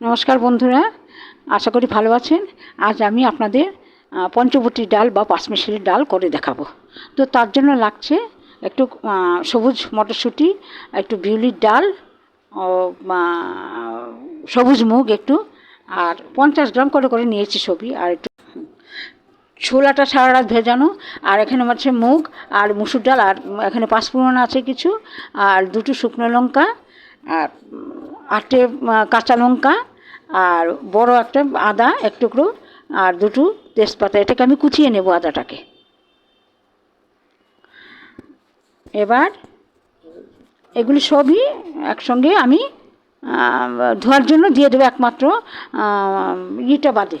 নমস্কার বন্ধুরা, আশা করি ভালো আছেন। আজ আমি আপনাদের পঞ্চবটির ডাল বা পাঁচমিশালি ডাল করে দেখাবো। তো তার জন্য লাগছে একটু সবুজ মটরশুঁটি, একটু বিউলির ডাল, ও সবুজ মুগ একটু, আর 50 গ্রাম করে নিয়েছি সবই, আর একটু ছোলাটা সারা রাত ভেজানো, আর এখানে আছে মুগ আর মুসুর ডাল, আর এখানে পাঁচফোড়ন আছে কিছু, আর দুটো শুকনো লঙ্কা, আর 8টে কাঁচা লঙ্কা, আর বড় একটা আদা এক টুকরো, আর দুটো তেজপাতা। এটাকে আমি কুচিয়ে নেব আদাটাকে। এবার এগুলি সবই একসঙ্গে আমি ধোয়ার জন্য দিয়ে দেবো, একমাত্র ইটা বাদে,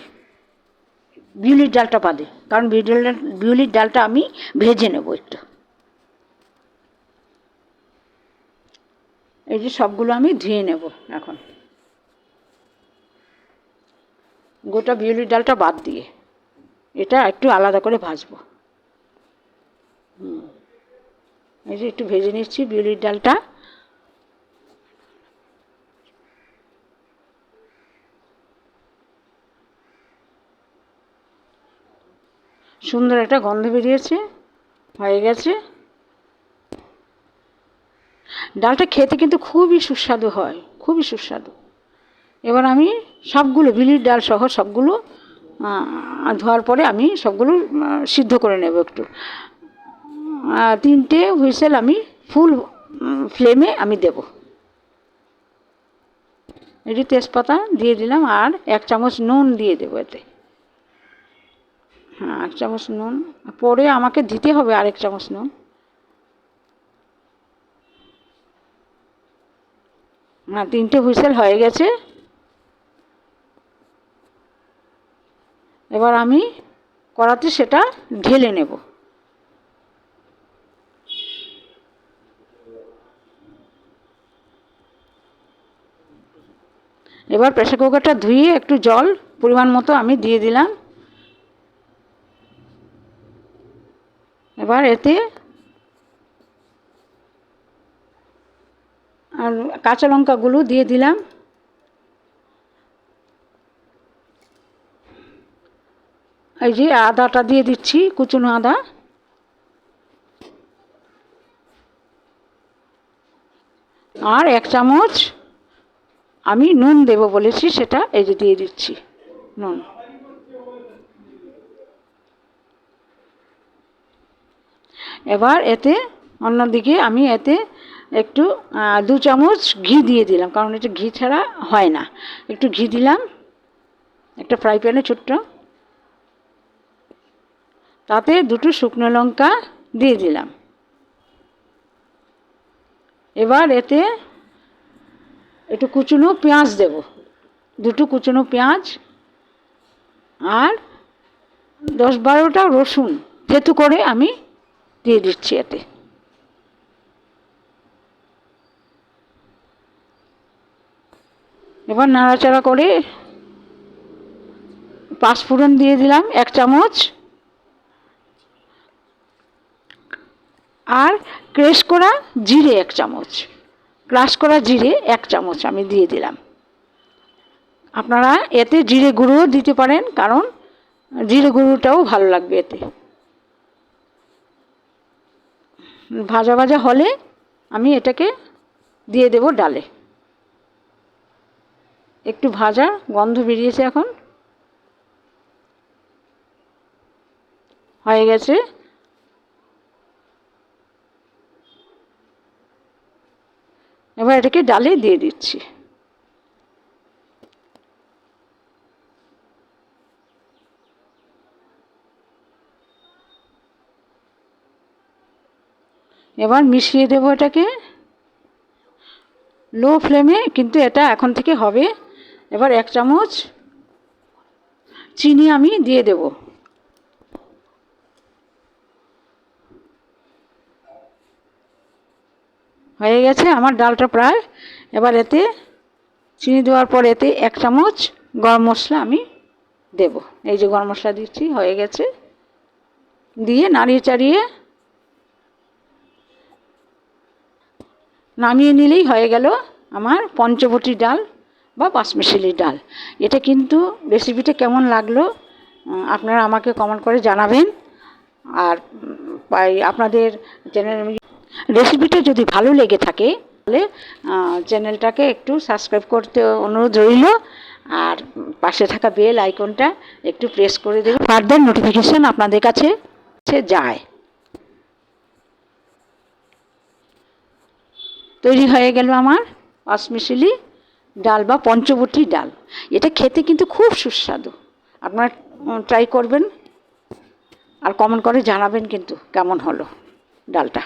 বিউলির ডালটা বাদে, কারণ বিউলির ডালটা আমি ভেজে নেব একটু। এই যে সবগুলো আমি ধুয়ে নেব এখন, গোটা বিউলির ডালটা বাদ দিয়ে এটা একটু আলাদা করে ভাজবো। এই যে একটু ভেজে নিচ্ছি বিউলির ডালটা। সুন্দর একটা গন্ধ বেরিয়েছে, হয়ে গেছে। ডালটা খেতে কিন্তু খুবই সুস্বাদু হয়, খুবই সুস্বাদু। এবার আমি সবগুলো বিউলির ডাল সহ সবগুলো ধোয়ার পরে আমি সবগুলো সিদ্ধ করে নেব একটু। 3টে হুইসেল আমি ফুল ফ্লেমে আমি দেব। এটি তেজপাতা দিয়ে দিলাম, আর 1 চামচ নুন দিয়ে দেবো এতে। 1 চামচ নুন, পরে আমাকে দিতে হবে আর 1 চামচ নুন। 3টে হুইসেল হয়ে গেছে। এবার আমি কড়াতে সেটা ঢেলে নেব। এবার প্রেসার কুকারটা ধুয়ে একটু জল পরিমাণ মতো আমি দিয়ে দিলাম। এবার এতে আর কাঁচা লঙ্কাগুলো দিয়ে দিলাম, এই যে আদাটা দিয়ে দিচ্ছি, কুচনো আদা, আর 1 চামচ আমি নুন দেব বলেছি, সেটা এই যে দিয়ে দিচ্ছি নুন। এবার এতে অন্যদিকে আমি এতে একটু 2 চামচ ঘি দিয়ে দিলাম, কারণ এটা ঘি ছাড়া হয় না। একটু ঘি দিলাম একটা ফ্রাই প্যানে ছোট্ট, তাতে 2টো শুকনো লঙ্কা দিয়ে দিলাম। এবার এতে একটু কুচনো পেঁয়াজ দেব, 2টো কুচনো পেঁয়াজ, আর 10-12টা রসুন থেতু করে আমি দিয়ে দিচ্ছি এতে। এবার নাড়াচাড়া করে পাঁচফোড়ন দিয়ে দিলাম 1 চামচ, আর ক্রাশ করা জিরে 1 চামচ, ক্রাশ করা জিরে 1 চামচ আমি দিয়ে দিলাম। আপনারা এতে জিরে গুঁড়োও দিতে পারেন, কারণ জিরে গুঁড়োটাও ভালো লাগবে এতে। ভাজা ভাজা হলে আমি এটাকে দিয়ে দেব ডালে। একটু ভাজা গন্ধ বেরিয়েছে, এখন হয়ে গেছে। এবার এটাকে ডালে দিয়ে দিচ্ছি। এবার মিশিয়ে দেব এটাকে লো ফ্লেমে, কিন্তু এটা এখন থেকে হবে। এবার 1 চামচ চিনি আমি দিয়ে দেব। হয়ে গেছে আমার ডালটা প্রায়। এবার এতে চিনি দেওয়ার পর এতে 1 চামচ গরম মশলা আমি দেব। এই যে গরম মশলা দিচ্ছি, হয়ে গেছে। দিয়ে নাড়িয়ে চাড়িয়ে নামিয়ে নিলেই হয়ে গেল আমার পঞ্চবটি ডাল বা পাঁচমিশালি ডাল। এটা কিন্তু রেসিপিটা কেমন লাগলো আপনারা আমাকে কমেন্ট করে জানাবেন। আর আপনাদের চ্যানেল রেসিপিটা যদি ভালো লেগে থাকে তাহলে চ্যানেলটাকে একটু সাবস্ক্রাইব করতে অনুরোধ রইল। আর পাশে থাকা বেল আইকনটা একটু প্রেস করে দেবেন, ফার্দার নোটিফিকেশান আপনাদের কাছে যায়। তৈরি হয়ে গেল আমার পাঁচমিশালি ডাল বা পঞ্চবটি ডাল। এটা খেতে কিন্তু খুব সুস্বাদু। আপনারা ট্রাই করবেন আর কমেন্ট করে জানাবেন কিন্তু কেমন হলো ডালটা।